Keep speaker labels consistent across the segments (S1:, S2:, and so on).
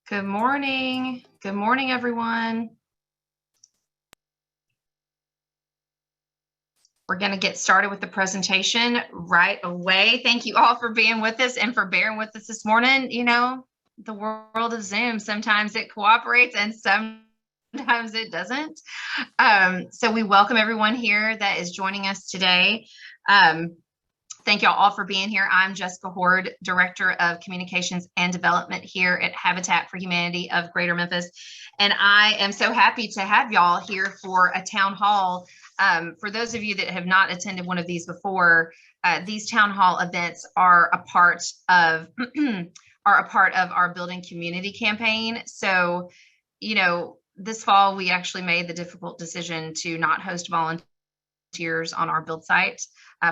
S1: Good morning. Good morning, everyone. We're going to get started with the presentation right away. Thank you all for being with us and for bearing with us this morning. You know, the world of Zoom, sometimes it cooperates and sometimes it doesn't. So we welcome everyone here that is joining us today. Thank y'all all for being here. I'm Jessica Horde, Director of Communications and Development here at Habitat for Humanity of Greater Memphis. And I am so happy to have y'all here for a town hall. For those of you that have not attended one of these before, these town hall events are a part of our Building Community campaign. So, you know, this fall we actually made the difficult decision to not host volunteers on our build site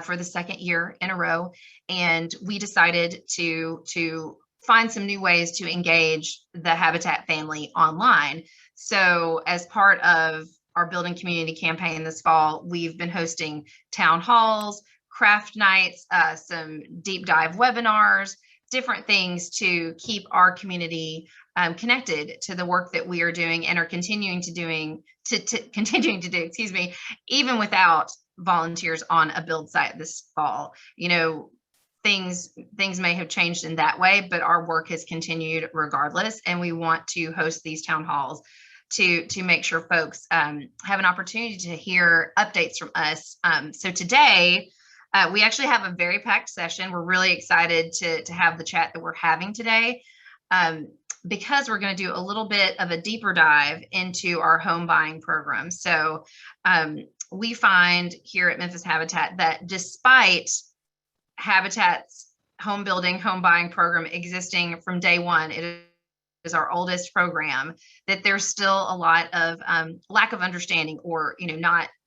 S1: for the second year in a row, and we decided to find some new ways to engage the Habitat family online. So as part of our Building Community campaign this fall, we've been hosting town halls, craft nights, some deep dive webinars, different things to keep our community connected to the work that we are doing and are continuing to do, excuse me, even without volunteers on a build site this fall. You know, things may have changed in that way, but our work has continued regardless, and we want to host these town halls to make sure folks have an opportunity to hear updates from us. So today we actually have a very packed session. We're really excited to have the chat that we're having today, because we're going to do a little bit of a deeper dive into our home buying program. So we find here at Memphis Habitat that despite Habitat's home buying program existing from day one, it is our oldest program, that there's still a lot of lack of understanding, or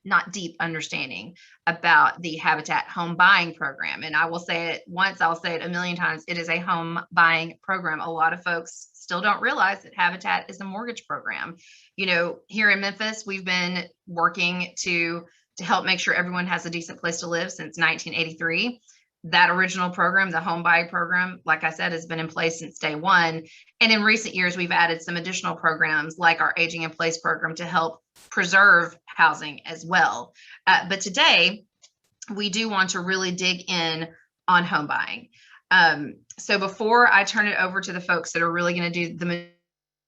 S1: not deep understanding about the Habitat home buying program. And I will say it once, I'll say it a million times, it is a home buying program. A lot of folks still don't realize that Habitat is a mortgage program. You know, here in Memphis, we've been working to help make sure everyone has a decent place to live since 1983. That original program, the home buying program, like I said, has been in place since day one. And in recent years, we've added some additional programs like our aging in place program to help preserve housing as well. But today, we do want to really dig in on home buying. So before I turn it over to the folks that are really going to do the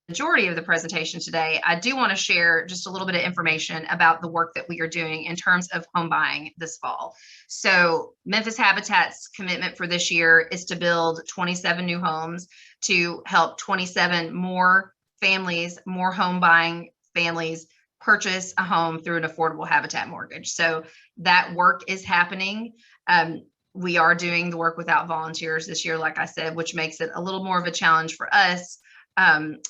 S1: majority of the presentation today, I do want to share just a little bit of information about the work that we are doing in terms of home buying this fall. So Memphis Habitat's commitment for this year is to build 27 new homes to help 27 more families, more home buying families purchase a home through an affordable Habitat mortgage. So that work is happening. We are doing the work without volunteers this year, like I said, which makes it a little more of a challenge for us. On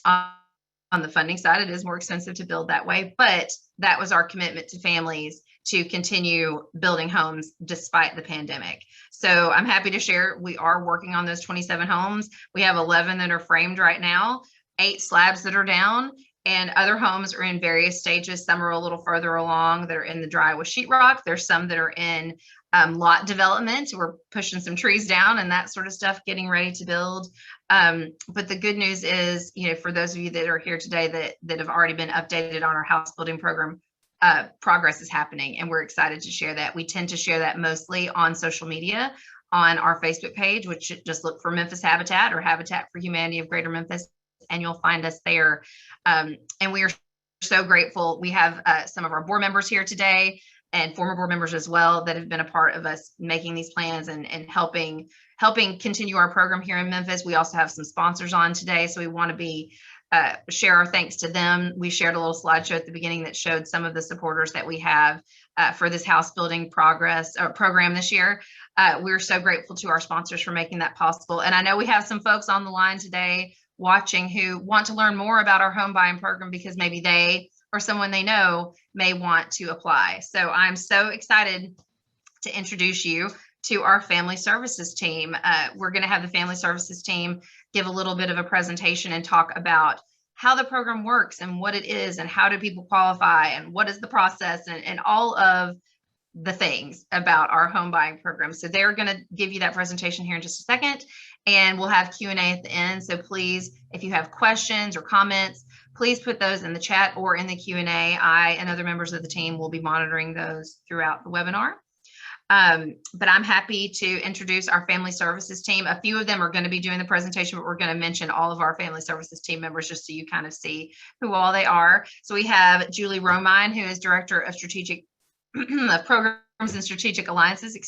S1: the funding side, it is more expensive to build that way, but that was our commitment to families to continue building homes despite the pandemic. So I'm happy to share we are working on those 27 homes. We have 11 that are framed right now, 8 slabs that are down, and other homes are in various stages. Some are a little further along that are in the dry with sheetrock. There's some that are in lot development. We're pushing some trees down and that sort of stuff, getting ready to build. But the good news is, you know, for those of you that are here today that have already been updated on our house building program, progress is happening, and we're excited to share that. We tend to share that mostly on social media, on our Facebook page, which just look for Memphis Habitat or Habitat for Humanity of Greater Memphis, and you'll find us there. And we are so grateful. We have some of our board members here today, and former board members as well, that have been a part of us making these plans and helping continue our program here in Memphis. We also have some sponsors on today, so we want to share our thanks to them. We shared a little slideshow at the beginning that showed some of the supporters that we have for this house building program this year. We're so grateful to our sponsors for making that possible. And I know we have some folks on the line today watching who want to learn more about our home buying program because maybe they or someone they know may want to apply. So I'm so excited to introduce you to our family services team. We're going to have the family services team give a little bit of a presentation and talk about how the program works and what it is and how do people qualify and what is the process and all of the things about our home buying program. So they're going to give you that presentation here in just a second, and we'll have Q&A at the end. So please, if you have questions or comments, please put those in the chat or in the Q&A. I and other members of the team will be monitoring those throughout the webinar. But I'm happy to introduce our family services team. A few of them are going to be doing the presentation, but we're going to mention all of our family services team members just so you kind of see who all they are. So we have Julie Romine, who is Director of Strategic of Programs and Strategic Alliances,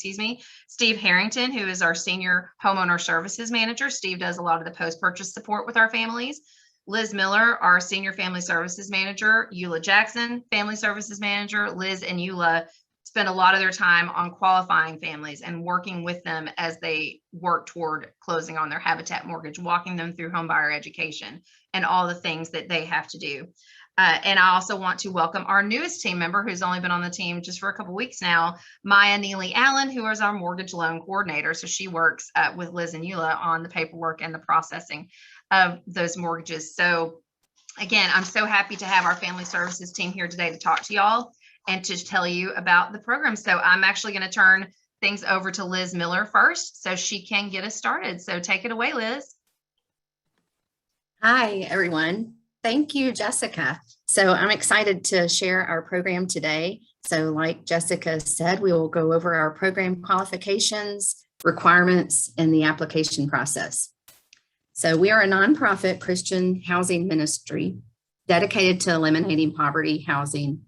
S1: Steve Harrington, who is our Senior Homeowner Services Manager. Steve does a lot of the post-purchase support with our families. Liz Miller, our Senior Family Services Manager. Eula Jackson, Family Services Manager. Liz and Eula spend a lot of their time on qualifying families and working with them as they work toward closing on their Habitat mortgage, walking them through homebuyer education and all the things that they have to do. And I also want to welcome our newest team member, who's only been on the team just for a couple of weeks now, Maya Neely Allen, who is our mortgage loan coordinator. So she works with Liz and Eula on the paperwork and the processing of those mortgages. So again, I'm so happy to have our family services team here today to talk to y'all and to tell you about the program. So I'm actually going to turn things over to Liz Miller first so she can get us started. So take it away, Liz.
S2: Hi, everyone. Thank you, Jessica. So I'm excited to share our program today. So like Jessica said, we will go over our program qualifications, requirements, and the application process. So we are a nonprofit Christian housing ministry dedicated to eliminating poverty, housing,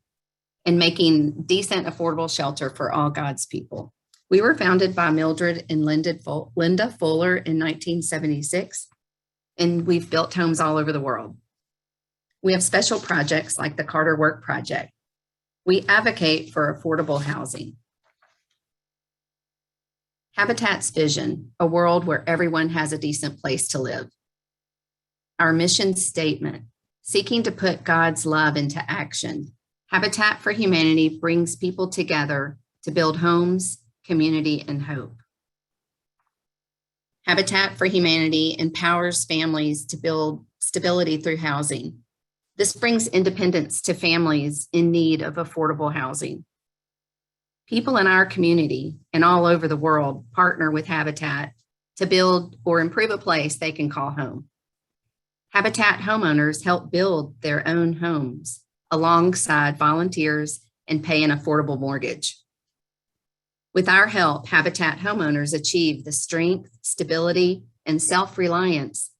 S2: and making decent, affordable shelter for all God's people. We were founded by Mildred and Linda Fuller in 1976, and we've built homes all over the world. We have special projects like the Carter Work Project. We advocate for affordable housing. Habitat's vision, a world where everyone has a decent place to live. Our mission statement, seeking to put God's love into action. Habitat for Humanity brings people together to build homes, community, and hope. Habitat for Humanity empowers families to build stability through housing. This brings independence to families in need of affordable housing. People in our community and all over the world partner with Habitat to build or improve a place they can call home. Habitat homeowners help build their own homes alongside volunteers and pay an affordable mortgage. With our help, Habitat homeowners achieve the strength, stability, and self-reliance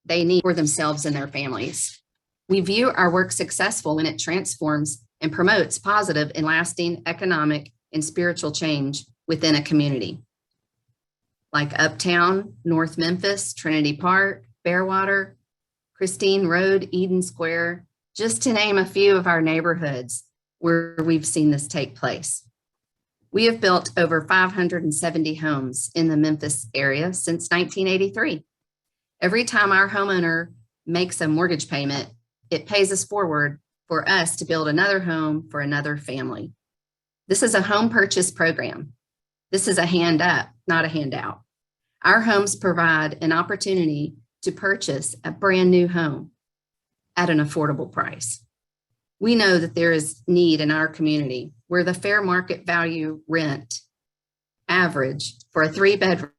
S2: they need for themselves and their families. We view our work successful when it transforms and promotes positive and lasting economic and spiritual change within a community. Like Uptown, North Memphis, Trinity Park, Bearwater, Christine Road, Eden Square, just to name a few of our neighborhoods where we've seen this take place. We have built over 570 homes in the Memphis area since 1983. Every time our homeowner makes a mortgage payment, it pays us forward for us to build another home for another family. This is a home purchase program. This is a hand up, not a handout. Our homes provide an opportunity to purchase a brand new home at an affordable price. We know that there is need in our community where the fair market value rent average for a 3-bedroom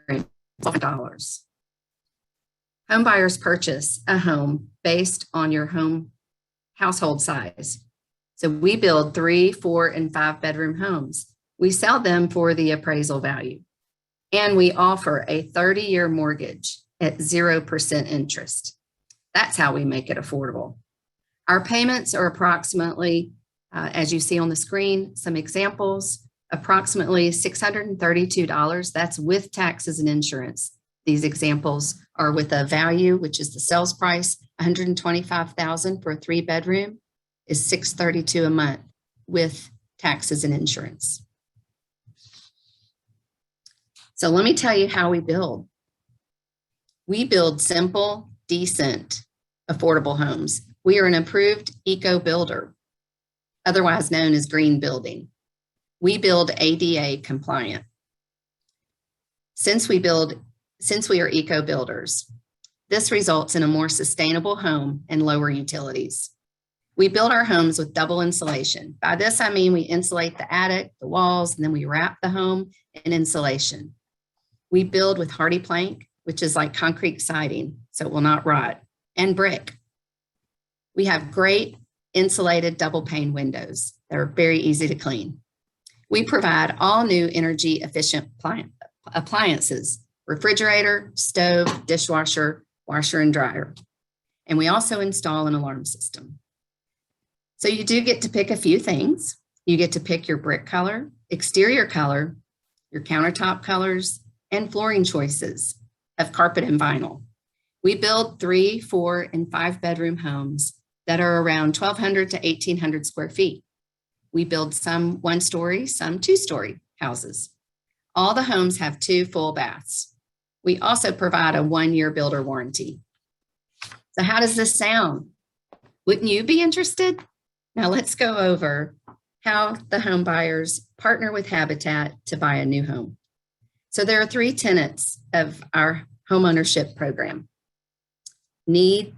S2: is $12. Home buyers purchase a home based on your home household size. So we build 3, 4, and 5-bedroom homes. We sell them for the appraisal value. And we offer a 30-year mortgage at 0% interest. That's how we make it affordable. Our payments are approximately, as you see on the screen, some examples, approximately $632. That's with taxes and insurance. These examples are with a value, which is the sales price, $125,000 for a 3-bedroom is $632 a month with taxes and insurance. So let me tell you how we build. We build simple, decent, affordable homes. We are an approved eco builder, otherwise known as green building. We build ADA compliant. Since we are eco builders, this results in a more sustainable home and lower utilities. We build our homes with double insulation. By this, I mean we insulate the attic, the walls, and then we wrap the home in insulation. We build with hardy plank, which is like concrete siding, so it will not rot, and brick. We have great insulated double pane windows that are very easy to clean. We provide all new energy efficient appliances, refrigerator, stove, dishwasher, washer and dryer. And we also install an alarm system. So you do get to pick a few things. You get to pick your brick color, exterior color, your countertop colors, and flooring choices of carpet and vinyl. We build 3, 4, and 5 bedroom homes that are around 1,200 to 1,800 square feet. We build some 1-story, some 2-story houses. All the homes have 2 full baths. We also provide a 1-year builder warranty. So how does this sound? Wouldn't you be interested? Now let's go over how the home buyers partner with Habitat to buy a new home. So there are 3 tenets of our homeownership program: need,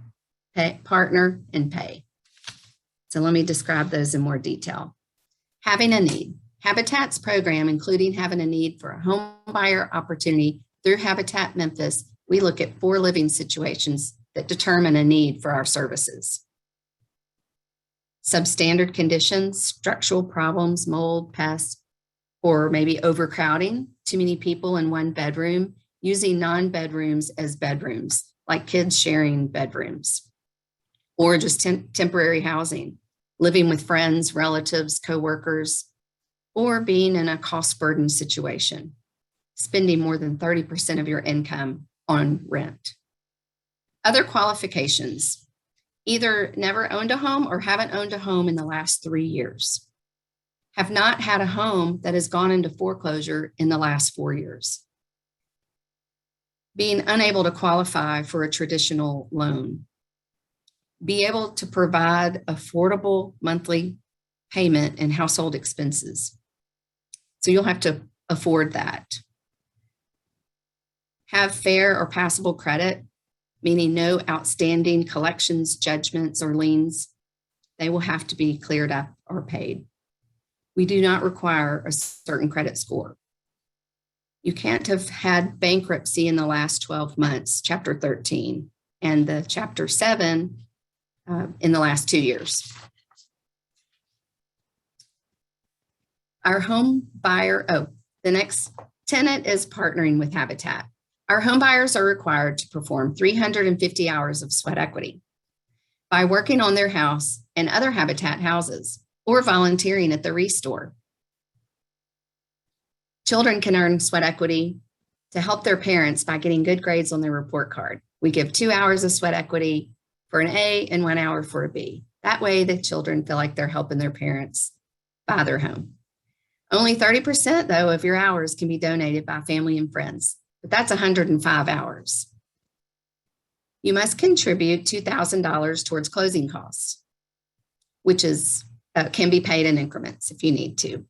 S2: pay, partner, and pay. So let me describe those in more detail. Having a need. Habitat's program, including having a need for a home buyer opportunity through Habitat Memphis, we look at 4 living situations that determine a need for our services. Substandard conditions, structural problems, mold, pests, or maybe overcrowding, too many people in 1 bedroom, using non-bedrooms as bedrooms, like kids sharing bedrooms, or just temporary housing, living with friends, relatives, coworkers, or being in a cost-burdened situation, spending more than 30% of your income on rent. Other qualifications: either never owned a home or haven't owned a home in the last 3 years, have not had a home that has gone into foreclosure in the last 4 years, being unable to qualify for a traditional loan, be able to provide affordable monthly payment and household expenses. So you'll have to afford that. Have fair or passable credit, meaning no outstanding collections, judgments, or liens. They will have to be cleared up or paid. We do not require a certain credit score. You can't have had bankruptcy in the last 12 months, Chapter 13, and the Chapter 7 in the last 2 years. Our home buyer, the next tenet is partnering with Habitat. Our home buyers are required to perform 350 hours of sweat equity by working on their house and other Habitat houses or volunteering at the Restore. Children can earn sweat equity to help their parents by getting good grades on their report card. We give 2 hours of sweat equity for an A and 1 hour for a B. That way the children feel like they're helping their parents buy their home. Only 30% though of your hours can be donated by family and friends, but that's 105 hours. You must contribute $2,000 towards closing costs, which is can be paid in increments if you need to.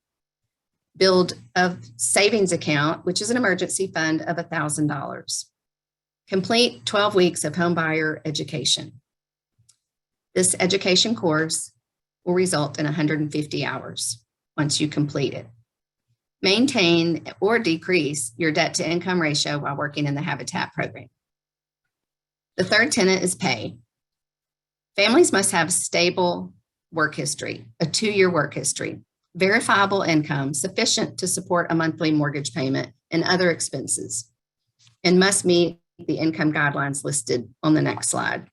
S2: Build a savings account, which is an emergency fund of $1,000. Complete 12 weeks of home buyer education. This education course will result in 150 hours once you complete it. Maintain or decrease your debt to income ratio while working in the Habitat program. The third tenet is pay. Families must have stable work history, a 2-year work history, verifiable income sufficient to support a monthly mortgage payment and other expenses, and must meet the income guidelines listed on the next slide.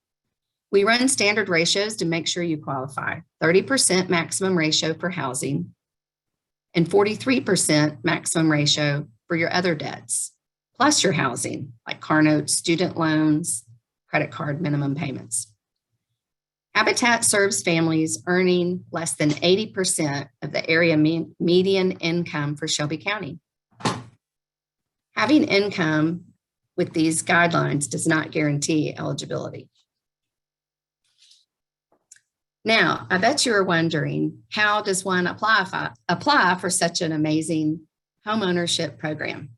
S2: We run standard ratios to make sure you qualify. 30% maximum ratio for housing and 43% maximum ratio for your other debts, plus your housing, like car notes, student loans, credit card minimum payments. Habitat serves families earning less than 80% of the area median income for Shelby County. Having income with these guidelines does not guarantee eligibility. Now, I bet you are wondering, how does one apply for such an amazing homeownership program?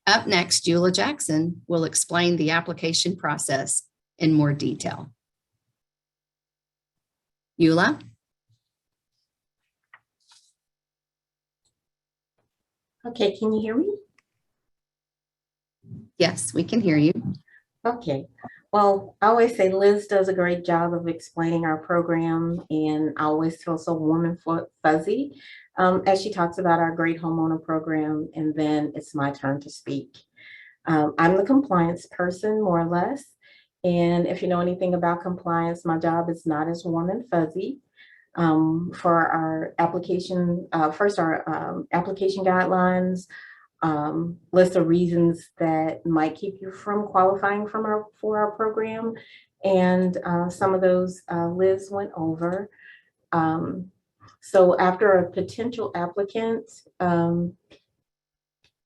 S2: Up next, Eula Jackson will explain the application process in more detail. Eula?
S3: Okay, can you hear me?
S2: Yes, we can hear you.
S3: Okay. Well, I always say Liz does a great job of explaining our program, and I always feel so warm and fuzzy as she talks about our great homeowner program, and then it's my turn to speak. I'm the compliance person, more or less, and if you know anything about compliance, my job is not as warm and fuzzy. For our application, first our application guidelines, list of reasons that might keep you from qualifying for our program. And some of those Liz went over. So after a potential applicant,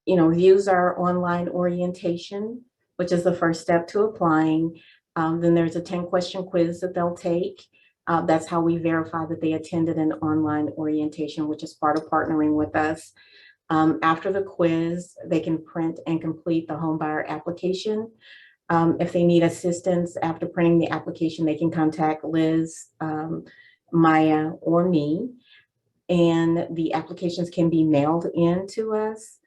S3: views our online orientation, which is the first step to applying, then there's a 10-question quiz that they'll take. That's how we verify that they attended an online orientation, which is part of partnering with us. After the quiz, they can print and complete the home buyer application. If they need assistance after printing the application, they can contact Liz, Maya, or me, and the applications can be mailed in to us.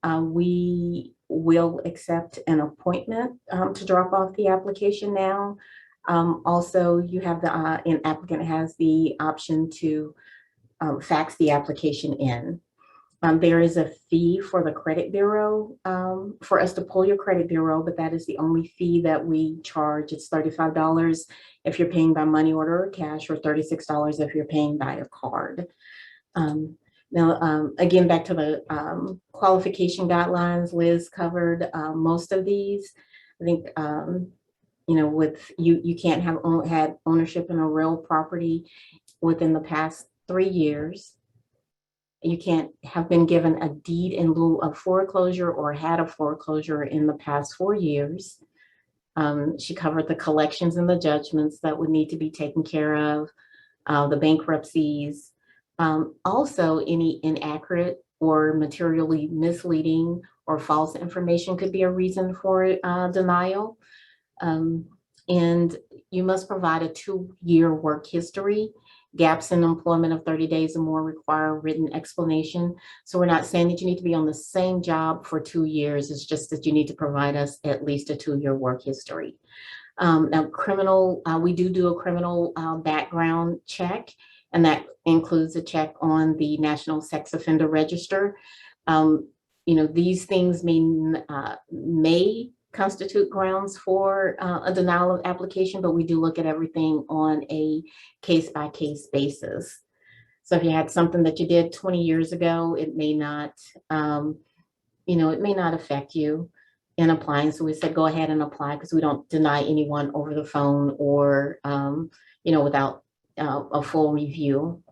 S3: We will accept an appointment to drop off the application now. Also, you have an applicant has the option to fax the application in. There is a fee for the credit bureau for us to pull your credit bureau, but that is the only fee that we charge. It's $35 if you're paying by money order or cash, or $36 if you're paying by a card. Now, again, back to the qualification guidelines, Liz covered most of these. I think, with you can't have had ownership in a real property within the past 3 years. You can't have been given a deed in lieu of foreclosure or had a foreclosure in the past 4 years. She covered the collections and the judgments that would need to be taken care of, the bankruptcies. Also, any inaccurate or materially misleading or false information could be a reason for denial. And you must provide a 2-year work history. Gaps in employment of 30 days or more require a written explanation. So we're not saying that you need to be on the same job for 2 years. It's just that you need to provide us at least a 2-year work history. Now, we do a criminal background check, and that includes a check on the National Sex Offender Register. These things may constitute grounds for a denial of application, but we do look at everything on a case-by-case basis. So if you had something that you did 20 years ago, it may not, it may not affect you in applying. So we said, go ahead and apply, because we don't deny anyone over the phone or, without a full review.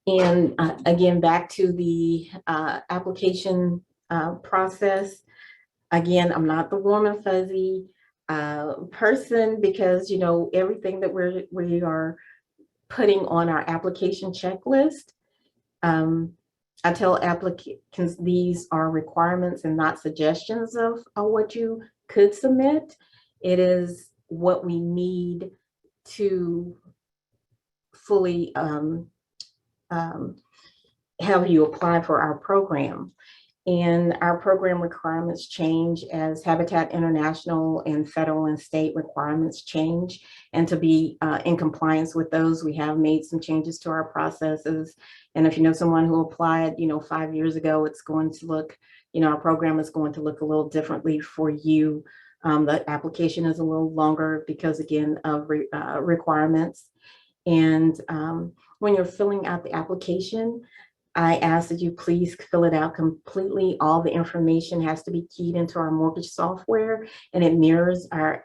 S3: Again, back to the application process. Again, I'm not the warm and fuzzy person, because everything that we are putting on our application checklist, I tell applicants these are requirements and not suggestions of what you could submit. It is what we need to fully have you apply for our program. And our program requirements change as Habitat International and federal and state requirements change. And to be in compliance with those, we have made some changes to our processes. And if you know someone who applied, 5 years ago, it's going to look, our program is going to look a little differently for you. The application is a little longer because, again, of requirements. And when you're filling out the application, I ask that you please fill it out completely. All the information has to be keyed into our mortgage software, and it mirrors our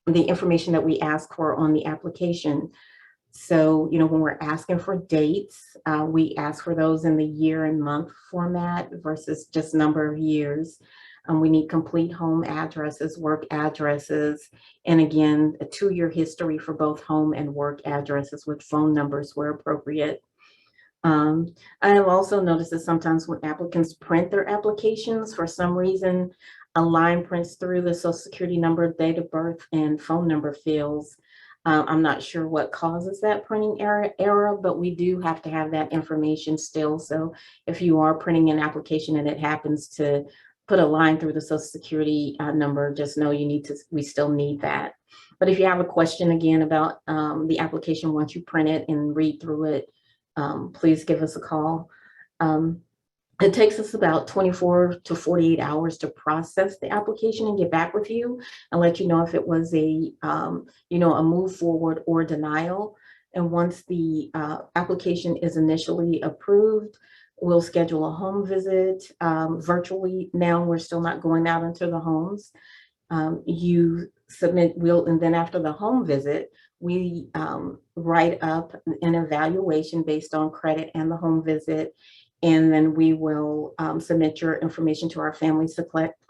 S3: the information that we ask for on the application. So, when we're asking for dates, we ask for those in the year and month format versus just number of years. We need complete home addresses, work addresses, and again, a 2-year history for both home and work addresses with phone numbers where appropriate. I have also noticed that sometimes when applicants print their applications, for some reason, a line prints through the Social Security number, date of birth, and phone number fields. I'm not sure what causes that printing error, but we do have to have that information still. So if you are printing an application and it happens to put a line through the Social Security number, just know we still need that. But if you have a question again about the application, once you print it and read through it, please give us a call. It takes us about 24 to 48 hours to process the application and get back with you and let you know if it was a move forward or denial. And once the application is initially approved, we'll schedule a home visit virtually. Now we're still not going out into the homes. You submit, and then after the home visit, we write up an evaluation based on credit and the home visit. And then we will submit your information to our family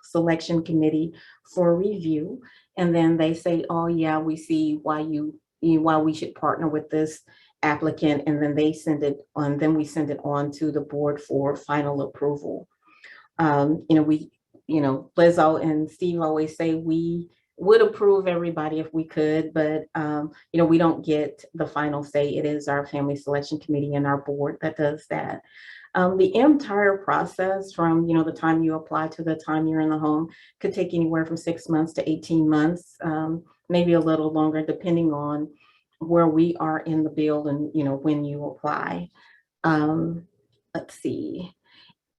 S3: selection committee for review. And then they say, oh yeah, we see why we should partner with this applicant. And then they send it on, then we send it on to the board for final approval. Lizzo and Steve always say we would approve everybody if we could, but we don't get the final say. It is our family selection committee and our board that does that. The entire process from, the time you apply to the time you're in the home could take anywhere from 6 months to 18 months, maybe a little longer, depending on where we are in the build and, when you apply. Let's see.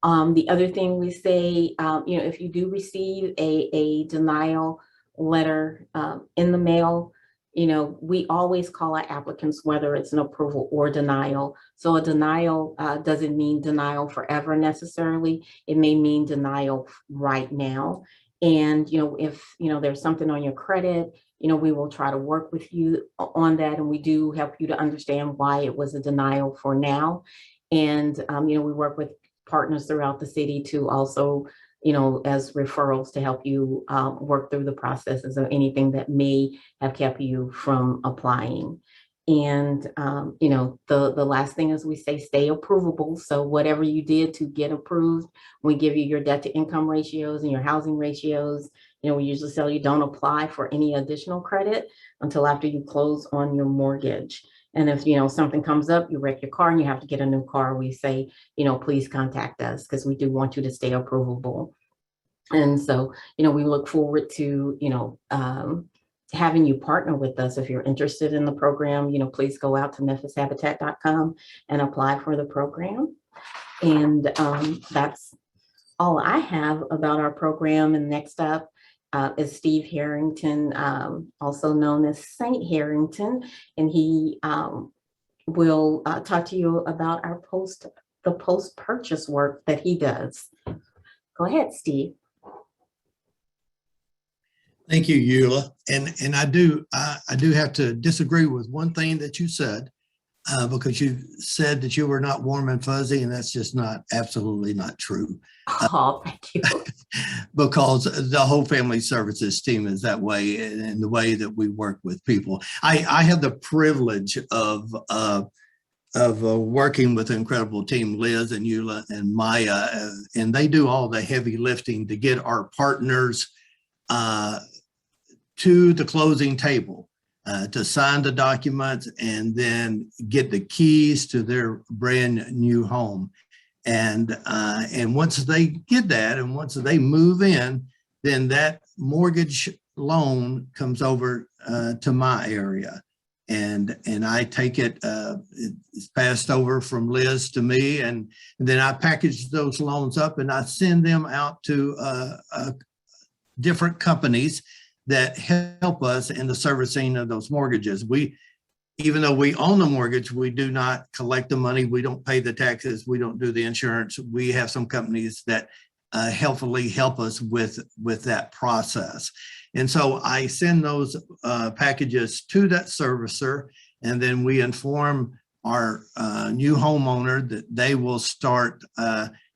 S3: The other thing we say, if you do receive a denial letter in the mail, we always call our applicants whether it's an approval or denial. So a denial doesn't mean denial forever necessarily. It may mean denial right now. And, if, there's something on your credit, we will try to work with you on that. And we do help you to understand why it was a denial for now. And, we work with partners throughout the city to also, as referrals to help you work through the processes of anything that may have kept you from applying. And, the last thing is we say stay approvable. So whatever you did to get approved, we give you your debt to income ratios and your housing ratios. We usually tell you don't apply for any additional credit until after you close on your mortgage. And if, something comes up, you wreck your car and you have to get a new car, we say, please contact us because we do want you to stay approvable. And so, we look forward to, having you partner with us. If you're interested in the program, please go out to memphishabitat.com and apply for the program. And that's all I have about our program. And next up is Steve Harrington, also known as Saint Harrington, and he will talk to you about the post-purchase work that he does. Go ahead, Steve.
S4: Thank you, Eula. And I do have to disagree with one thing that you said, because you said that you were not warm and fuzzy, and that's just absolutely not true.
S3: Oh, thank you.
S4: Because the whole family services team is that way, and the way that we work with people. I have the privilege of working with an incredible team, Liz and Eula and Maya, and they do all the heavy lifting to get our partners to the closing table, to sign the documents and then get the keys to their brand new home. And once they get that, and once they move in, then that mortgage loan comes over to my area. And I take it, it's passed over from Liz to me, and then I package those loans up and I send them out to different companies that help us in the servicing of those mortgages. Even though we own the mortgage, we do not collect the money. We don't pay the taxes. We don't do the insurance. We have some companies that helpfully help us with that process. And so I send those packages to that servicer, and then we inform our new homeowner that they will start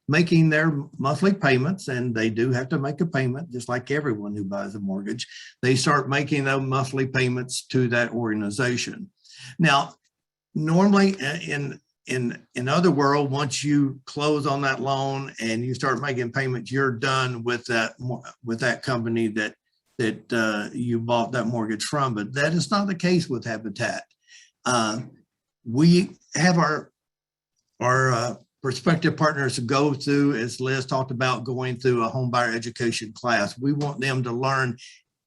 S4: making their monthly payments, and they do have to make a payment, just like everyone who buys a mortgage. They start making those monthly payments to that organization. Now, normally in other world, once you close on that loan and you start making payments, you're done with that company that that you bought that mortgage from, but that is not the case with Habitat. We have our prospective partners go through, as Liz talked about, going through a home buyer education class. We want them to learn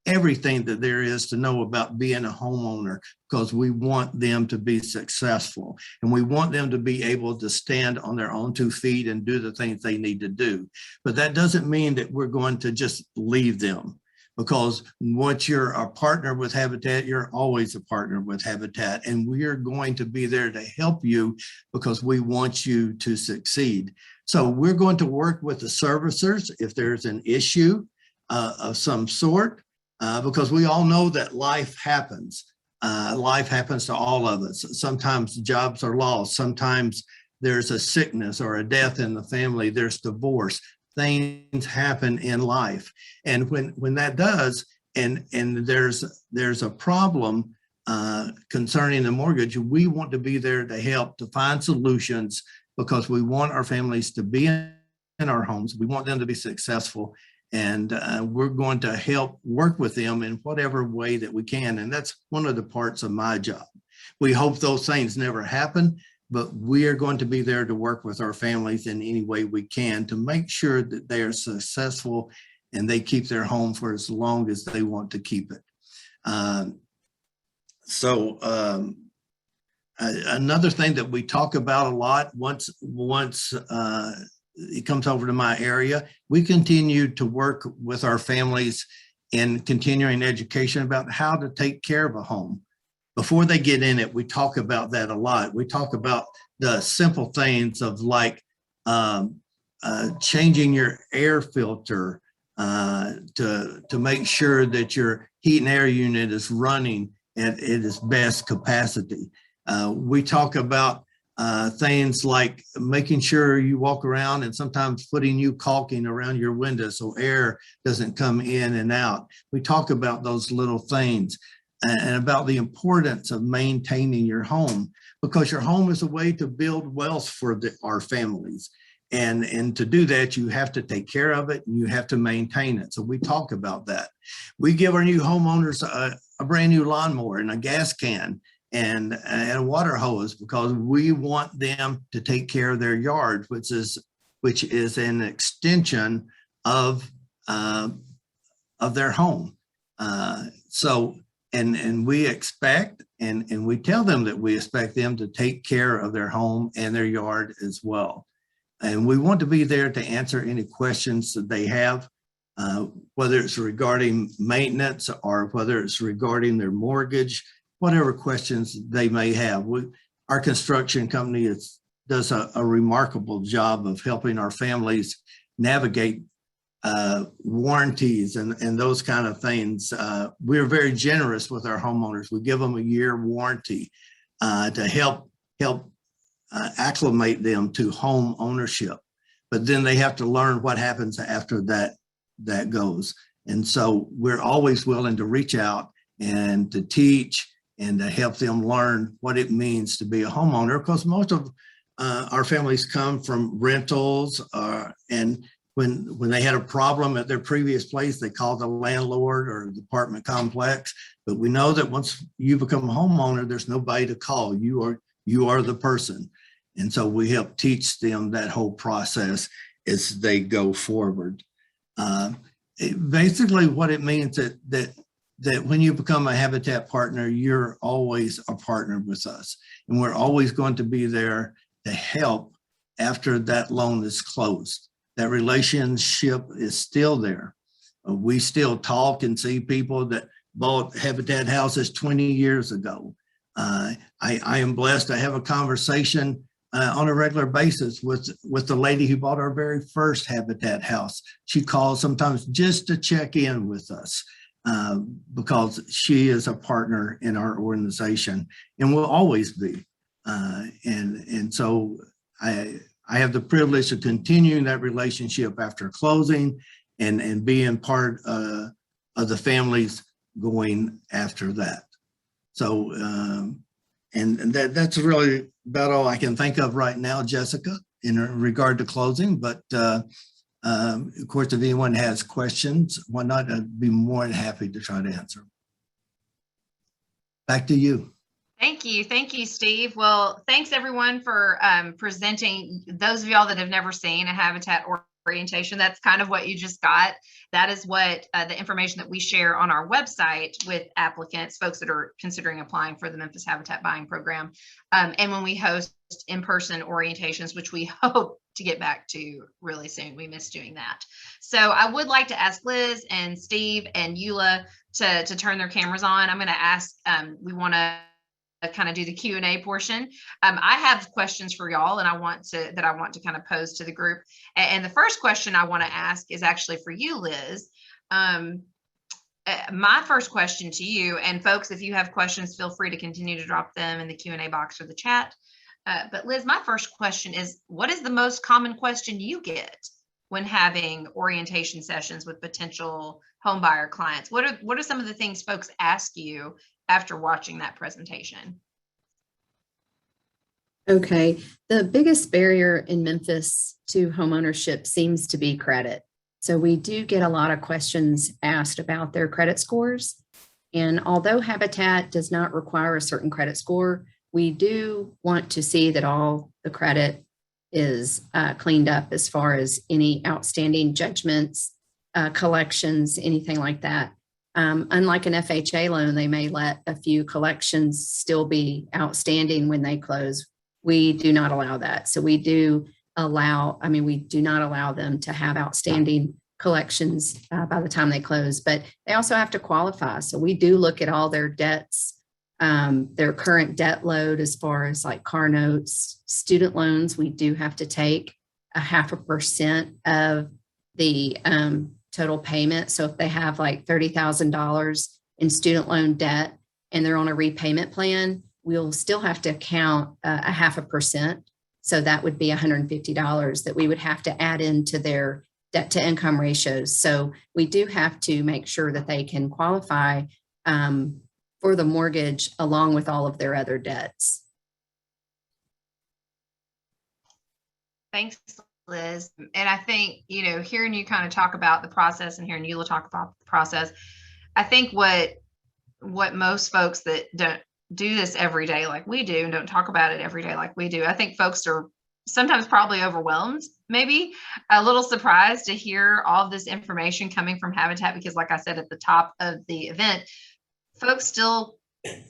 S4: everything that there is to know about being a homeowner, because we want them to be successful and we want them to be able to stand on their own 2 feet and do the things they need to do. But that doesn't mean that we're going to just leave them, because once you're a partner with Habitat, you're always a partner with Habitat, and we are going to be there to help you because we want you to succeed. So we're going to work with the servicers if there's an issue of some sort, because we all know that life happens. Life happens to all of us. Sometimes jobs are lost. Sometimes there's a sickness or a death in the family. There's divorce. Things happen in life. And when that does, and there's a problem concerning the mortgage, we want to be there to help to find solutions, because we want our families to be in our homes. We want them to be successful. And we're going to help work with them in whatever way that we can. And that's one of the parts of my job. We hope those things never happen, but we are going to be there to work with our families in any way we can to make sure that they are successful and they keep their home for as long as they want to keep it. Another thing that we talk about a lot, once it comes over to my area, we continue to work with our families in continuing education about how to take care of a home. Before they get in it, we talk about that a lot. We talk about the simple things of like changing your air filter to make sure that your heat and air unit is running at its best capacity. We talk about things like making sure you walk around and sometimes putting new caulking around your windows so air doesn't come in and out. We talk about those little things and about the importance of maintaining your home, because your home is a way to build wealth for our families. And to do that, you have to take care of it and you have to maintain it. So we talk about that. We give our new homeowners a brand new lawnmower and a gas can and a water hose, because we want them to take care of their yard, which is an extension of their home. And we expect, and we tell them that we expect them to take care of their home and their yard as well. And we want to be there to answer any questions that they have, whether it's regarding maintenance or whether it's regarding their mortgage, whatever questions they may have. Our construction company does a remarkable job of helping our families navigate warranties and those kind of things. We're very generous with our homeowners. We give them a year warranty to help acclimate them to home ownership. But then they have to learn what happens after that goes. And so we're always willing to reach out and to teach and to help them learn what it means to be a homeowner, because most of our families come from rentals, and when they had a problem at their previous place, they called the landlord or the apartment complex. But we know that once you become a homeowner, there's nobody to call. You are the person. And so we help teach them that whole process as they go forward. Basically what it means that when you become a Habitat partner, you're always a partner with us. And we're always going to be there to help after that loan is closed. That relationship is still there. We still talk and see people that bought Habitat houses 20 years ago. I am blessed to have a conversation on a regular basis with the lady who bought our very first Habitat house. She calls sometimes just to check in with us. Because she is a partner in our organization and will always be. And so I have the privilege of continuing that relationship after closing and being part of the families going after that. So, and that's really about all I can think of right now, Jessica, in regard to closing, but Of course, if anyone has questions, why not? I'd be more than happy to try to answer. Back to you.
S1: Thank you. Thank you, Steve. Well, thanks everyone for presenting. Those of y'all that have never seen a habitat orientation, that's kind of what you just got. That is what the information that we share on our website with applicants, folks that are considering applying for the Memphis Habitat Buying Program. And when we host in-person orientations, which we hope to get back to really soon. We miss doing that. So I would like to ask Liz and Steve and Eula to turn their cameras on. I'm going to ask, we want to kind of do the Q&A portion. I have questions for y'all and I want to kind of pose to the group. And the first question I want to ask is actually for you, Liz. My first question to you, and folks, if you have questions, feel free to continue to drop them in the Q&A box or the chat. But Liz, my first question is, what is the most common question you get when having orientation sessions with potential home buyer clients? What are some of the things folks ask you after watching that presentation?
S2: Okay, the biggest barrier in Memphis to homeownership seems to be credit. So we do get a lot of questions asked about their credit scores. And although Habitat does not require a certain credit score, we do want to see that all the credit is cleaned up as far as any outstanding judgments, collections, anything like that. Unlike an FHA loan, they may let a few collections still be outstanding when they close. We do not allow that. So we do not allow them to have outstanding collections by the time they close, but they also have to qualify. So we do look at all their debts, their current debt load as far as like car notes, student loans. We do have to take 0.5% of the total payment. So if they have like $30,000 in student loan debt and they're on a repayment plan, we'll still have to count 0.5%. So that would be $150 that we would have to add into their debt to income ratios. So we do have to make sure that they can qualify for the mortgage along with all of their other debts.
S1: Thanks, Liz. And I think, hearing you kind of talk about the process and hearing Eula talk about the process, I think what most folks that don't do this every day like we do and don't talk about it every day like we do, I think folks are sometimes probably overwhelmed, maybe a little surprised to hear all of this information coming from Habitat, because like I said at the top of the event, folks still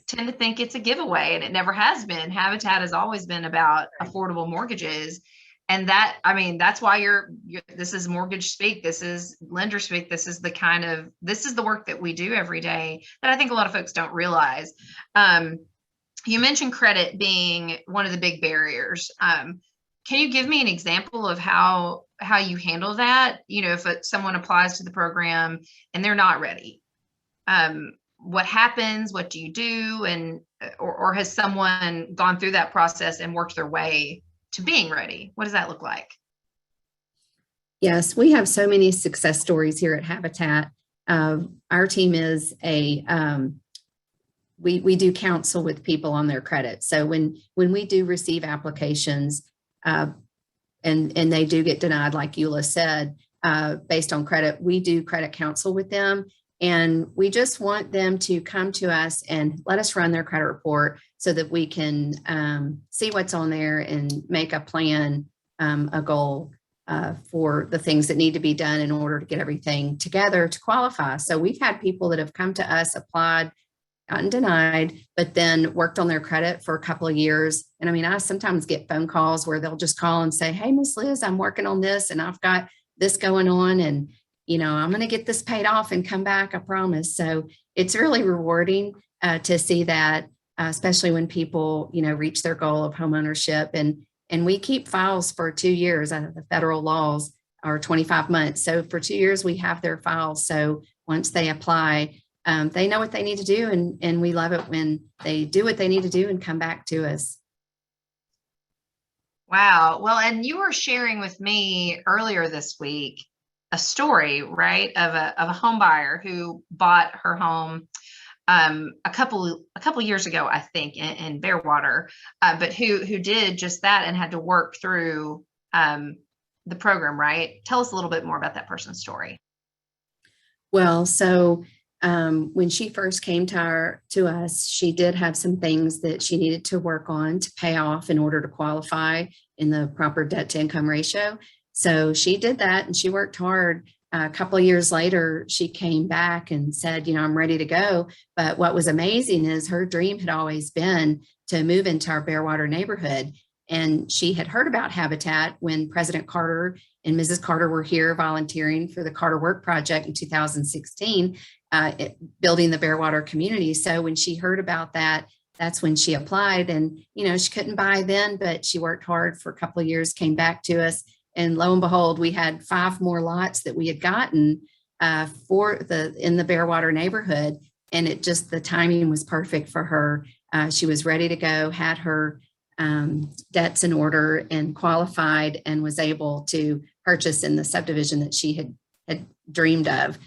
S1: tend to think it's a giveaway, and it never has been. Habitat has always been about affordable mortgages. And that's why this is mortgage speak. This is lender speak. This is the work that we do every day that I think a lot of folks don't realize. You mentioned credit being one of the big barriers. Can you give me an example of how you handle that? If someone applies to the program and they're not ready, what happens? What do you do? And or has someone gone through that process and worked their way to being ready? What does that look like?
S2: Yes, we have so many success stories here at Habitat. Our team is we do counsel with people on their credit. So when we do receive applications and they do get denied, like Eula said, based on credit, we do credit counsel with them. And we just want them to come to us and let us run their credit report so that we can see what's on there and make a plan, a goal for the things that need to be done in order to get everything together to qualify. So we've had people that have come to us, applied, gotten denied, but then worked on their credit for a couple of years. And I sometimes get phone calls where they'll just call and say, "Hey, Miss Liz, I'm working on this and I've got this going on. And I'm going to get this paid off and come back, I promise." So it's really rewarding to see that, especially when people, reach their goal of homeownership. And we keep files for 2 years. The federal laws are 25 months. So for 2 years, we have their files. So once they apply, they know what they need to do. And we love it when they do what they need to do and come back to us.
S1: Wow. Well, and you were sharing with me earlier this week a story, right, of a home buyer who bought her home a couple years ago, I think, in Bearwater, but who did just that and had to work through the program, right? Tell us a little bit more about that person's story.
S2: Well, so when she first came to us, she did have some things that she needed to work on to pay off in order to qualify in the proper debt to income ratio. So she did that and she worked hard. A couple of years later, she came back and said, I'm ready to go. But what was amazing is her dream had always been to move into our Bearwater neighborhood. And she had heard about Habitat when President Carter and Mrs. Carter were here volunteering for the Carter Work Project in 2016, building the Bearwater community. So when she heard about that, that's when she applied. And, she couldn't buy then, but she worked hard for a couple of years, came back to us. And lo and behold, we had 5 more lots that we had gotten in the Bearwater neighborhood. And the timing was perfect for her. She was ready to go, had her debts in order and qualified, and was able to purchase in the subdivision that she had dreamed of.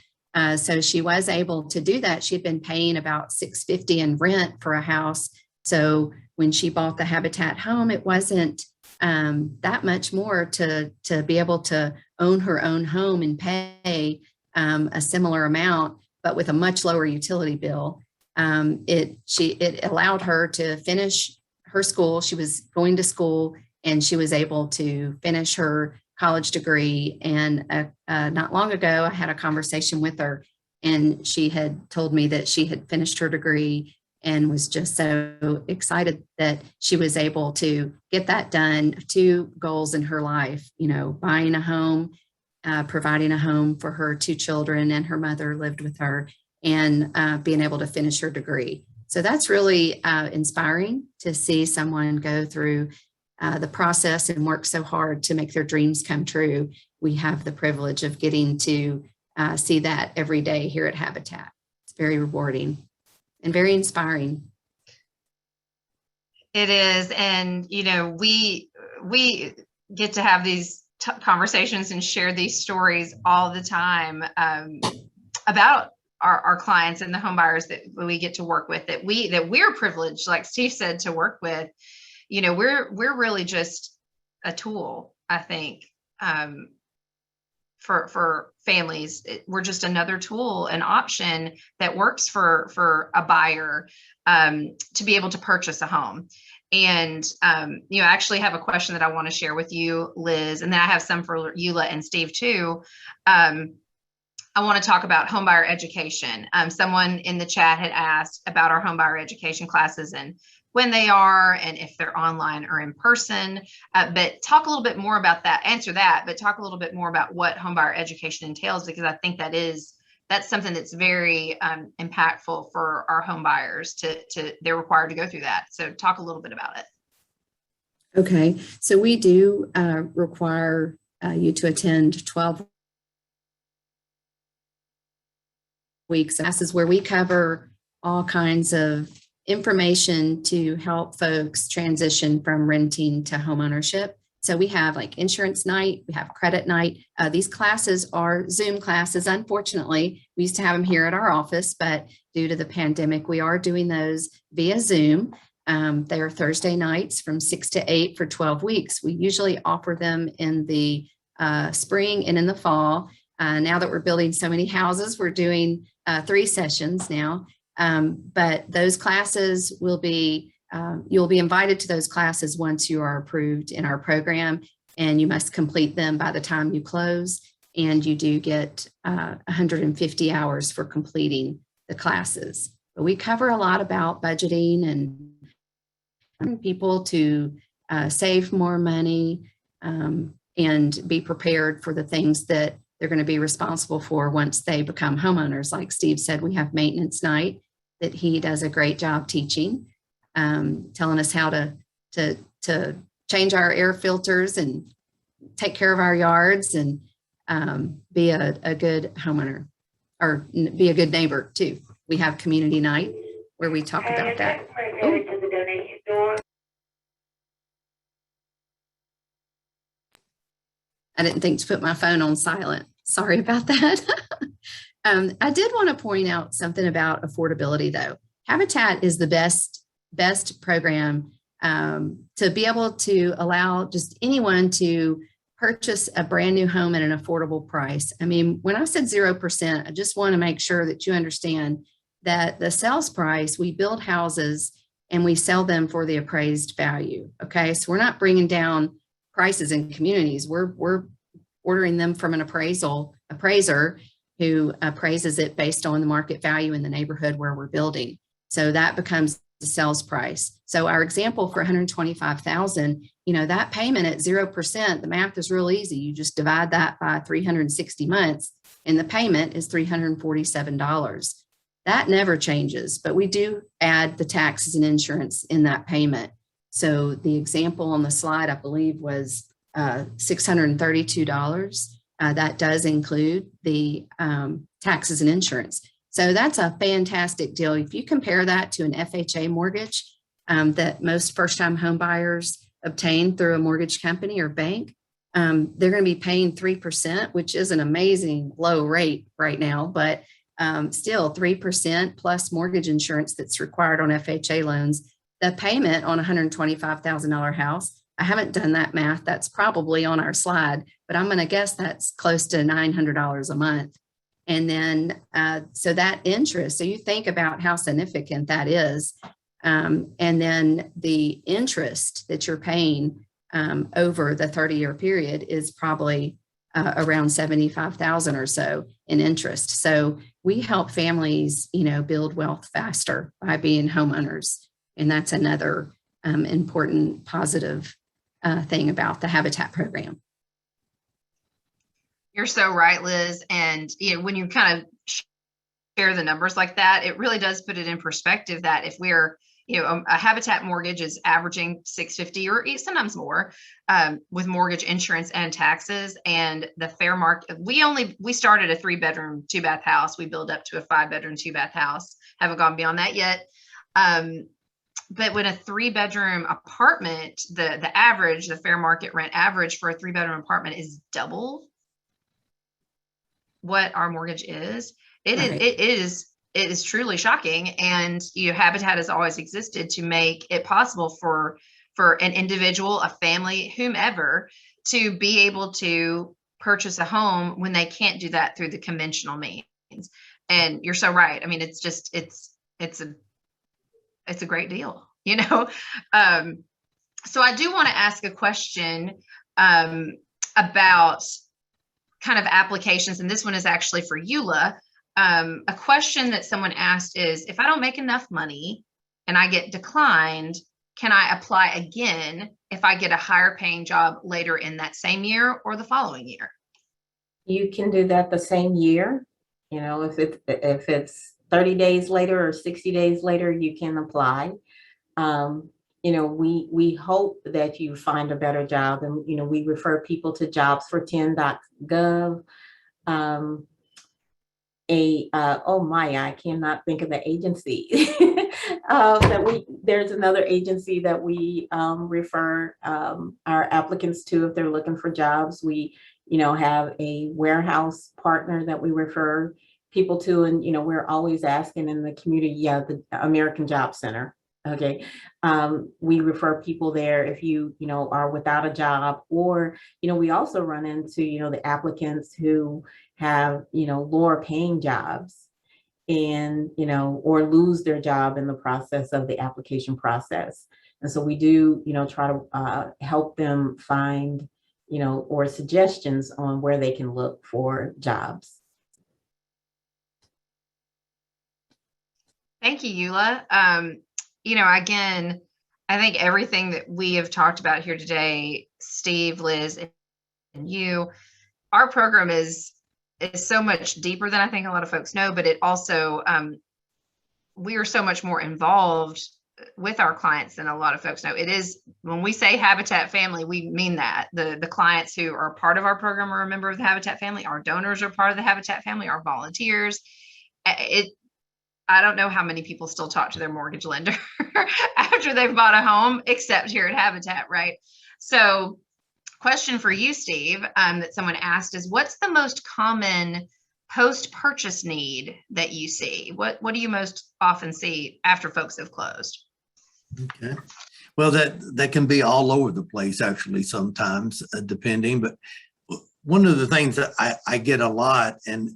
S2: So she was able to do that. She had been paying about $650 in rent for a house. So when she bought the Habitat home, it wasn't that much more to be able to own her own home and pay a similar amount, but with a much lower utility bill. It allowed her to finish her school. She was going to school and she was able to finish her college degree. And not long ago, I had a conversation with her and she had told me that she had finished her degree and was just so excited that she was able to get that done. 2 goals in her life, buying a home, providing a home for her 2 children, and her mother lived with her, and being able to finish her degree. So that's really inspiring to see someone go through the process and work so hard to make their dreams come true. We have the privilege of getting to see that every day here at Habitat. It's very rewarding and very inspiring.
S1: It is. And, we get to have these conversations and share these stories all the time about our clients and the home buyers that we get to work with, that we're privileged, like Steve said, to work with. We're really just a tool, I think, for families. We're just another tool, an option that works for a buyer to be able to purchase a home. And I actually have a question that I want to share with you, Liz, and then I have some for Eula and Steve too. I want to talk about homebuyer education. Someone in the chat had asked about our homebuyer education classes and when they are, and if they're online or in person. But talk a little bit more about that. Answer that, but talk a little bit more about what homebuyer education entails, because I think that's something that's very impactful for our home buyers. They're required to go through that. So talk a little bit about it.
S2: Okay, so we do require you to attend 12 weeks classes where we cover all kinds of information to help folks transition from renting to homeownership. So we have like insurance night, we have credit night. These classes are Zoom classes. Unfortunately, we used to have them here at our office, but due to the pandemic, we are doing those via Zoom. They are Thursday nights from 6 to 8 for 12 weeks. We usually offer them in the spring and in the fall. Now that we're building so many houses, we're doing 3 sessions now. But those classes will be, you'll be invited to those classes once you are approved in our program, and you must complete them by the time you close. And you do get 150 hours for completing the classes. But we cover a lot about budgeting and people to save more money and be prepared for the things that they're going to be responsible for once they become homeowners. Like Steve said, we have maintenance night that he does a great job teaching, telling us how to change our air filters and take care of our yards and be a good homeowner, or be a good neighbor too. We have community night where we talk about that. I didn't think to put my phone on silent. Sorry about that. I did want to point out something about affordability though. Habitat is the best program to be able to allow just anyone to purchase a brand new home at an affordable price. I mean, when I said 0%, I just want to make sure that you understand that the sales price, we build houses and we sell them for the appraised value. Okay. So we're not bringing down prices in communities. We're ordering them from an appraiser who appraises it based on the market value in the neighborhood where we're building. So that becomes the sales price. So our example for 125,000, that payment at 0%, the math is real easy. You just divide that by 360 months and the payment is $347. That never changes, but we do add the taxes and insurance in that payment. So the example on the slide, I believe, was $632. That does include the taxes and insurance. So that's a fantastic deal. If you compare that to an FHA mortgage that most first-time home buyers obtain through a mortgage company or bank, they're going to be paying 3%, which is an amazing low rate right now, but still 3% plus mortgage insurance that's required on FHA loans. The payment on a $125,000 house, I haven't done that math. That's probably on our slide, but I'm going to guess that's close to $900 a month. And then, so that interest, so you think about how significant that is. And then the interest that you're paying over the 30-year period is probably around $75,000 or so in interest. So we help families, build wealth faster by being homeowners. And that's another important positive thing about the Habitat program.
S1: You're so right, Liz. And when you kind of share the numbers like that, it really does put it in perspective that if we're, a Habitat mortgage is averaging $650 or sometimes more with mortgage insurance and taxes, and the fair market. We started a 3-bedroom, 2-bath house. We built up to a 5-bedroom, 2-bath house. Haven't gone beyond that yet. But when a 3-bedroom apartment, the fair market rent average for a 3-bedroom apartment is double what our mortgage is. It is truly shocking. And Habitat has always existed to make it possible for an individual, a family, whomever, to be able to purchase a home when they can't do that through the conventional means. And you're so right. I mean, it's a great deal, So I do want to ask a question about kind of applications. And this one is actually for Eula. A question that someone asked is, if I don't make enough money and I get declined, can I apply again if I get a higher paying job later in that same year or the following year?
S3: You can do that the same year. If it's 30 days later or 60 days later, you can apply. We hope that you find a better job, and we refer people to jobs410.gov. I cannot think of the agency there's another agency that we refer our applicants to if they're looking for jobs. We have a warehouse partner that we refer people to, and we're always asking in the community, the American Job Center. Okay. We refer people there if you are without a job, or we also run into the applicants who have lower paying jobs and or lose their job in the process of the application process. And so we do try to help them find or suggestions on where they can look for jobs.
S1: Thank you, Eula. Again, I think everything that we have talked about here today, Steve, Liz, and you, our program is so much deeper than I think a lot of folks know, but it also, we are so much more involved with our clients than a lot of folks know. It is, when we say Habitat family, we mean that. The clients who are part of our program are a member of the Habitat family, our donors are part of the Habitat family, our volunteers. I don't know how many people still talk to their mortgage lender after they've bought a home, except here at Habitat, right? So question for you, Steve, that someone asked is, what's the most common post-purchase need that you see? What do you most often see after folks have closed?
S4: Okay. Well, that can be all over the place, actually, sometimes, depending. But one of the things that I get a lot, and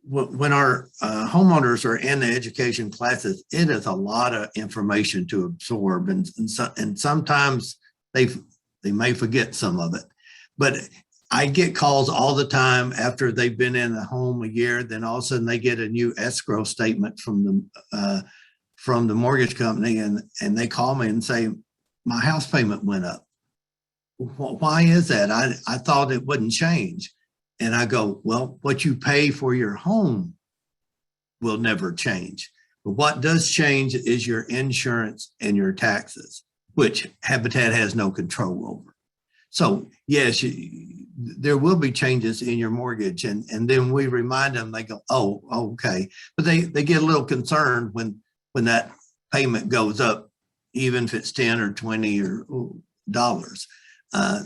S4: when our homeowners are in the education classes, it is a lot of information to absorb, and sometimes they may forget some of it. But I get calls all the time after they've been in the home a year. Then all of a sudden they get a new escrow statement from the mortgage company, and they call me and say, my house payment went up. Why is that? I thought it wouldn't change. And I go, well, what you pay for your home will never change. But what does change is your insurance and your taxes, which Habitat has no control over. So yes, there will be changes in your mortgage. And then we remind them, they go, oh, okay. But they get a little concerned when that payment goes up, even if it's 10 or 20 or dollars.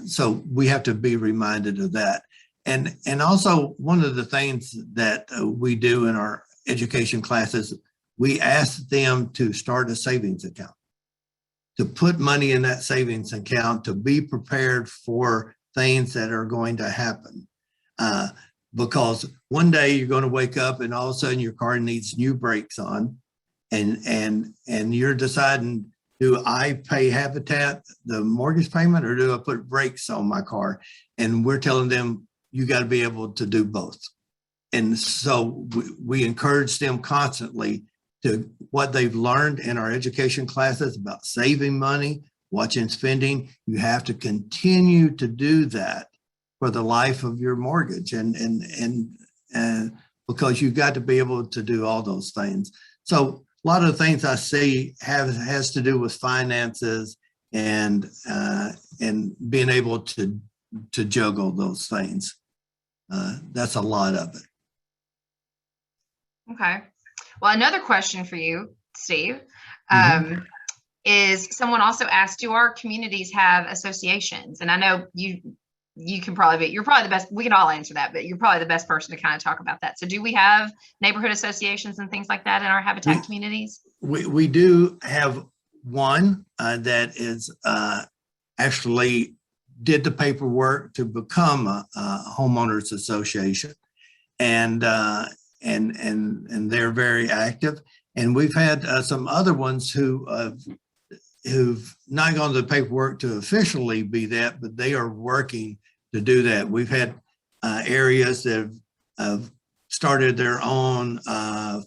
S4: So we have to be reminded of that. And also one of the things that we do in our education classes, we ask them to start a savings account, to put money in that savings account, to be prepared for things that are going to happen. Because one day you're going to wake up and all of a sudden your car needs new brakes on, and you're deciding, do I pay Habitat the mortgage payment, or do I put brakes on my car? And we're telling them, you got to be able to do both. And so we encourage them constantly to what they've learned in our education classes about saving money, watching spending. You have to continue to do that for the life of your mortgage, and because you've got to be able to do all those things. So a lot of the things I see has to do with finances and being able to juggle those things. That's a lot of it.
S1: Okay. Well, another question for you, Steve, is someone also asked, do our communities have associations? And I know you can probably you're probably the best, we can all answer that, but you're probably the best person to kind of talk about that. So do we have neighborhood associations and things like that in our Habitat communities?
S4: We do have one that is actually did the paperwork to become a homeowners association, and they're very active. And we've had some other ones who've not gone to the paperwork to officially be that, but they are working to do that. We've had areas that have started their own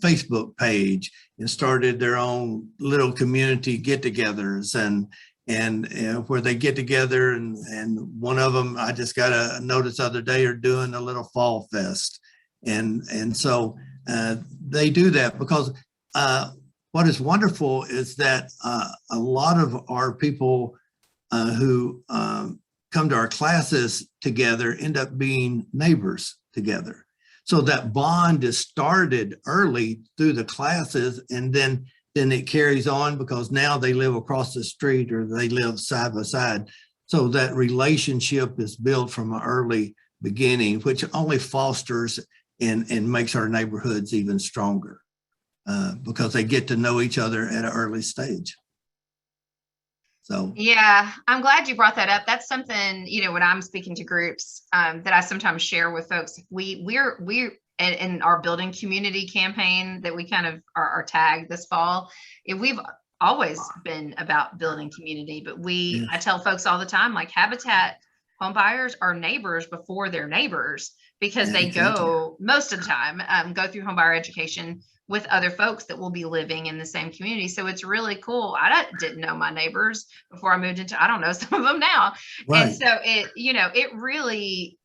S4: Facebook page and started their own little community get-togethers, and where they get together, and one of them, I just got a notice the other day, are doing a little fall fest. And so they do that because what is wonderful is that a lot of our people who come to our classes together end up being neighbors together. So that bond is started early through the classes, and then it carries on because now they live across the street or they live side by side. So that relationship is built from an early beginning, which only fosters and makes our neighborhoods even stronger because they get to know each other at an early stage. So
S1: yeah, I'm glad you brought that up. That's something, when I'm speaking to groups that I sometimes share with folks. We're in our building community campaign that we kind of are tagged this fall. We've always been about building community, but I tell folks all the time, like, Habitat home buyers are neighbors before they're neighbors, because they go most of the time go through home buyer education with other folks that will be living in the same community. So it's really cool. I didn't know my neighbors before I moved into, I don't know some of them now. Right. And so it really,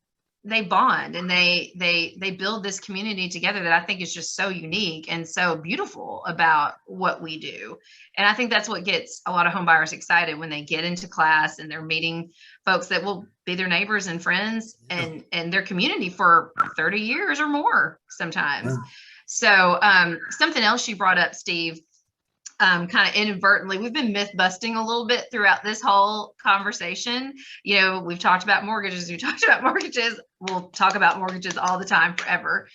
S1: they bond and they build this community together that I think is just so unique and so beautiful about what we do. And I think that's what gets a lot of home buyers excited when they get into class and they're meeting folks that will be their neighbors and friends and their community for 30 years or more sometimes. Yeah. So something else you brought up, Steve, kind of inadvertently, we've been myth busting a little bit throughout this whole conversation. We've talked about mortgages. We'll talk about mortgages all the time forever.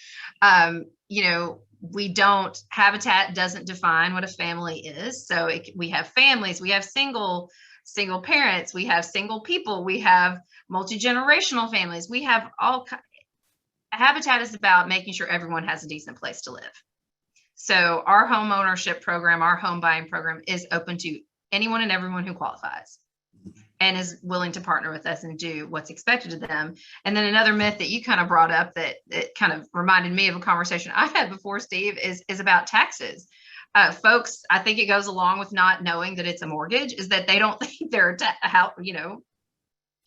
S1: Habitat doesn't define what a family is. So we have families, we have single parents, we have single people, we have multi-generational families, we have Habitat is about making sure everyone has a decent place to live. So our home ownership program, our home buying program is open to anyone and everyone who qualifies and is willing to partner with us and do what's expected of them. And then another myth that you kind of brought up that it kind of reminded me of a conversation I had before, Steve, is about taxes. Folks, I think it goes along with not knowing that it's a mortgage, is that they don't think there are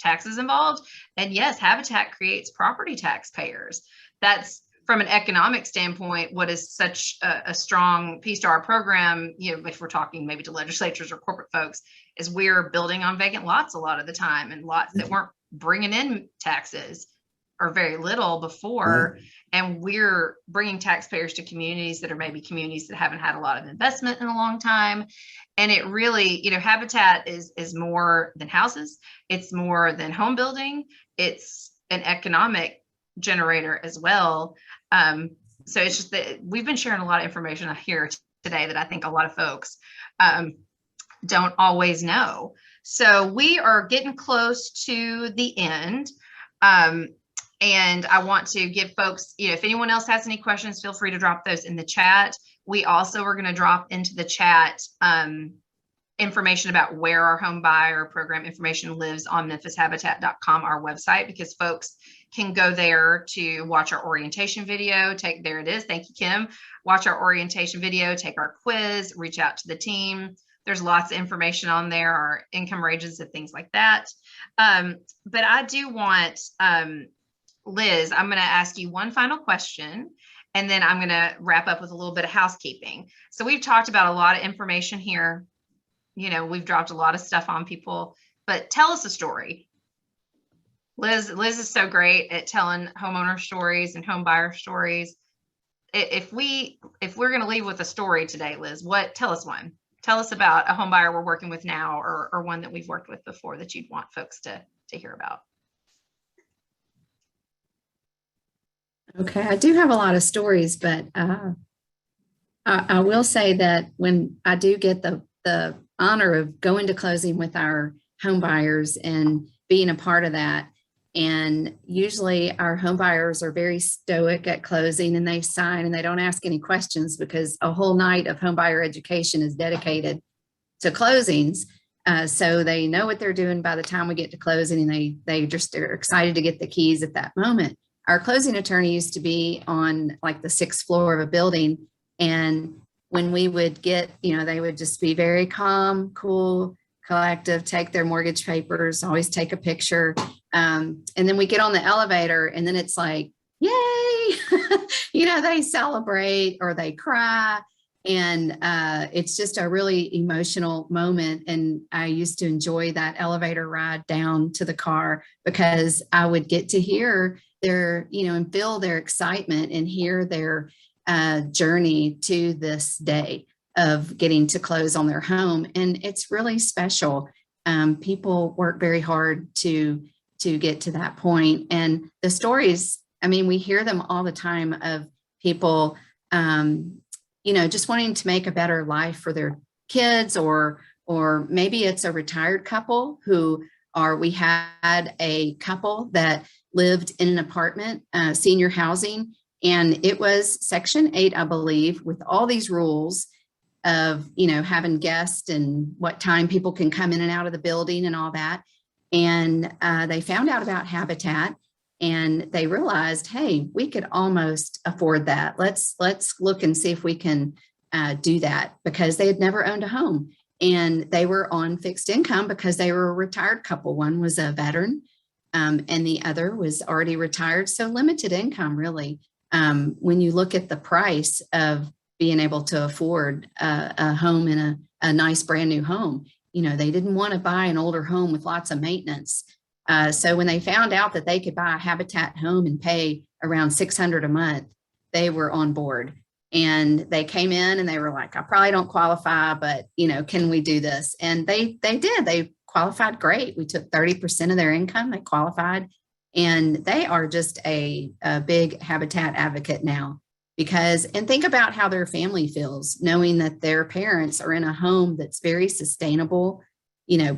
S1: taxes involved. And yes, Habitat creates property taxpayers. That's, from an economic standpoint, what is such a strong piece to our program, if we're talking maybe to legislatures or corporate folks, is we're building on vacant lots a lot of the time, and lots that weren't bringing in taxes or very little before. Right. And we're bringing taxpayers to communities that are maybe communities that haven't had a lot of investment in a long time. And it really, Habitat is more than houses. It's more than home building. It's an economic generator as well. So it's just that we've been sharing a lot of information here today that I think a lot of folks don't always know. So we are getting close to the end. And I want to give folks, if anyone else has any questions, feel free to drop those in the chat. We also are going to drop into the chat information about where our home buyer program information lives on memphishabitat.com, our website, because folks can go there to watch our orientation video. There it is. Thank you, Kim. Watch our orientation video, take our quiz, reach out to the team. There's lots of information on there, our income ranges and things like that. But I do want, Liz, I'm going to ask you one final question, and then I'm going to wrap up with a little bit of housekeeping. So we've talked about a lot of information here. We've dropped a lot of stuff on people, but tell us a story. Liz is so great at telling homeowner stories and home buyer stories. If we're going to leave with a story today, Liz, tell us one. Tell us about a home buyer we're working with now, or one that we've worked with before that you'd want folks to hear about.
S2: Okay, I do have a lot of stories, but I will say that when I do get the honor of going to closing with our home buyers and being a part of that, and usually our home buyers are very stoic at closing, and they sign and they don't ask any questions because a whole night of home buyer education is dedicated to closings. So they know what they're doing by the time we get to closing, and they're excited to get the keys at that moment. Our closing attorney used to be on like the 6th floor of a building. And when we would get, they would just be very calm, cool, collective, take their mortgage papers, always take a picture. And then we get on the elevator, and then it's like, yay, they celebrate or they cry. And it's just a really emotional moment. And I used to enjoy that elevator ride down to the car because I would get to hear their, and feel their excitement and hear their journey to this day of getting to close on their home. And it's really special. People work very hard to get to that point. And the stories, we hear them all the time of people, just wanting to make a better life for their kids, or maybe it's a retired couple we had a couple that lived in an apartment, senior housing, and it was Section 8, I believe, with all these rules of, having guests and what time people can come in and out of the building and all that. And they found out about Habitat, and they realized, hey, we could almost afford that. Let's look and see if we can do that, because they had never owned a home, and they were on fixed income because they were a retired couple. One was a veteran, and the other was already retired. So limited income, really. When you look at the price of being able to afford a home in a nice brand new home, they didn't want to buy an older home with lots of maintenance. So when they found out that they could buy a Habitat home and pay around $600 a month, they were on board. And they came in and they were like, I probably don't qualify, but can we do this? And they did. They qualified great. We took 30% of their income. They qualified, and they are just a big Habitat advocate now, and think about how their family feels, knowing that their parents are in a home that's very sustainable,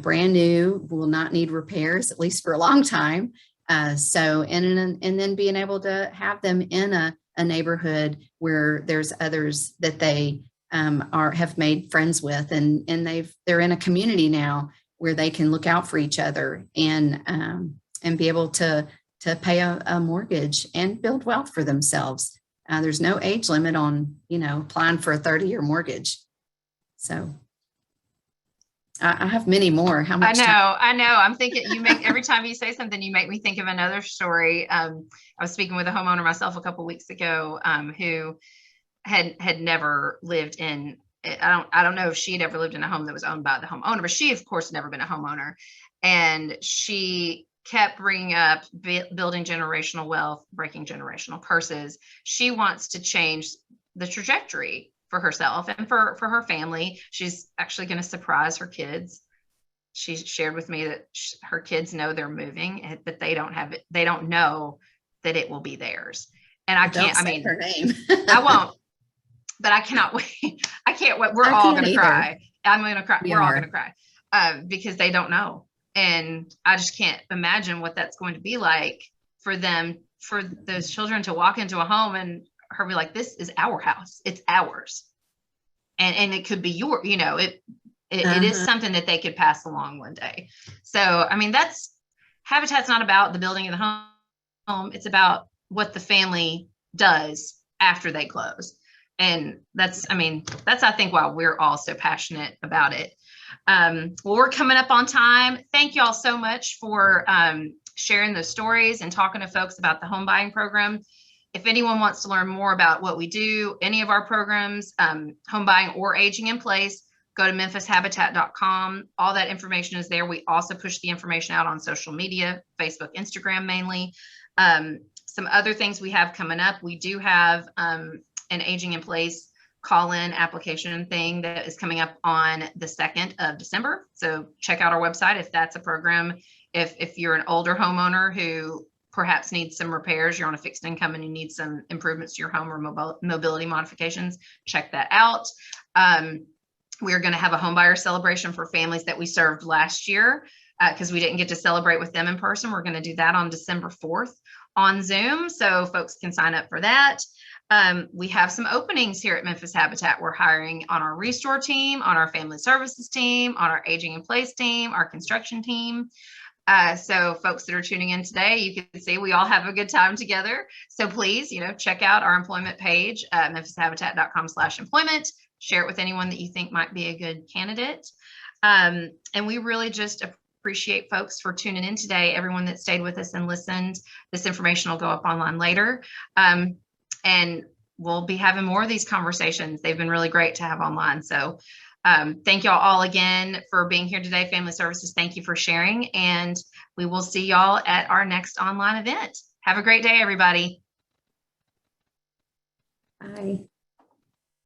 S2: brand new, will not need repairs, at least for a long time. And then being able to have them in a neighborhood where there's others that they have made friends with, and they're in a community now where they can look out for each other and be able to pay a mortgage and build wealth for themselves. There's no age limit on, applying for a 30-year mortgage. So I have many more. How much?
S1: I know. I'm thinking every time you say something, you make me think of another story. I was speaking with a homeowner myself a couple of weeks ago, who had never lived in, I don't know if she had ever lived in a home that was owned by the homeowner, but she, of course, never been a homeowner. And she kept bringing up building generational wealth, breaking generational curses. She wants to change the trajectory for herself and for her family. She's actually going to surprise her kids. She shared with me that her kids know they're moving, but they don't know that it will be theirs. And I can't,
S2: her name.
S1: I won't, but I cannot wait. I can't wait. We're all going to cry. I'm going to cry. We're all going to cry because they don't know. And I just can't imagine what that's going to be like for them, for those children to walk into a home and her be like, this is our house. It's ours. And it could be your, it is something that they could pass along one day. So, Habitat's not about the building of the home. It's about what the family does after they close. And that's I think why we're all so passionate about it. Well, we're coming up on time. Thank you all so much for sharing those stories and talking to folks about the home buying program. If anyone wants to learn more about what we do, any of our programs, home buying or aging in place, go to memphishabitat.com. All that information is there. We also push the information out on social media, Facebook, Instagram mainly. Some other things we have coming up. We do have an aging in place call-in application thing that is coming up on the 2nd of December. So check out our website if that's a program. If you're an older homeowner who perhaps needs some repairs, you're on a fixed income and you need some improvements to your home or mobility modifications, check that out. We're going to have a home buyer celebration for families that we served last year because we didn't get to celebrate with them in person. We're going to do that on December 4th on Zoom, so folks can sign up for that. We have some openings here at Memphis Habitat. We're hiring on our restore team, on our family services team, on our aging in place team, our construction team. So folks that are tuning in today, you can see we all have a good time together. So please, check out our employment page at memphishabitat.com/employment. Share it with anyone that you think might be a good candidate. And we really just appreciate folks for tuning in today. Everyone that stayed with us and listened. This information will go up online later. And we'll be having more of these conversations. They've been really great to have online. So thank y'all all again for being here today. Family Services, thank you for sharing. And we will see y'all at our next online event. Have a great day, everybody.
S2: Bye.